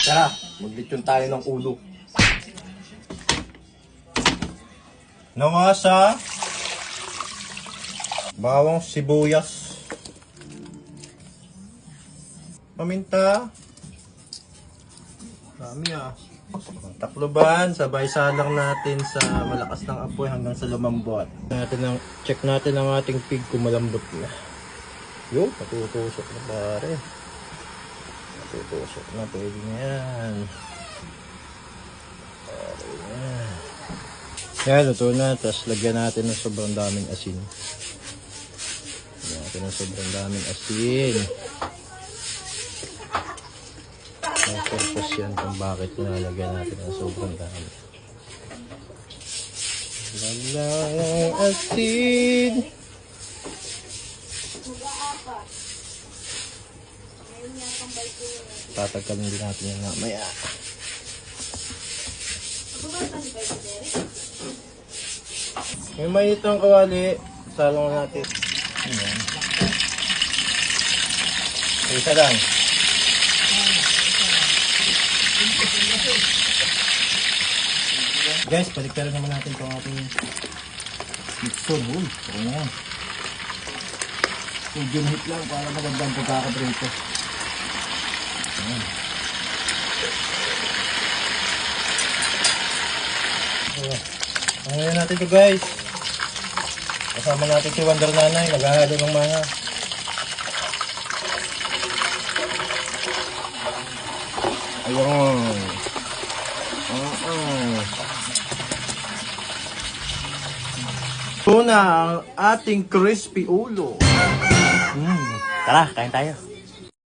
Tara, maglitsyon tayo ng ulo. Nawasa. Bawang sibuyas. Paminta. Dami Takloban, sabay salang natin sa malakas ng apoy hanggang sa lumambot. Check natin ang ating pig kung malambot na. Yo, natutusok na pare. Natutusok na, pwede na yan. Pare yan. Yan, luto na. Tapos lagyan natin ng sobrang daming asin. Lagyan natin ng sobrang daming asin. Ang purpose yan kung bakit nilalagyan natin ng sobrang dami. Lalang asin. Tatagkalin din natin yan mamaya. May mainit ng kawali. Salong natin. Ayan. Isa lang. Guys, paliktarin naman natin itong ating mixon. Uy, ito na yan. Medium heat lang para magandang pagkakabrito. Ayan. Ngayon natin ito guys. Kasama natin si Wonder Nanay. Naghahalo ng mga. Ayun. Ito na ang ating crispy ulo. Tara, kain tayo.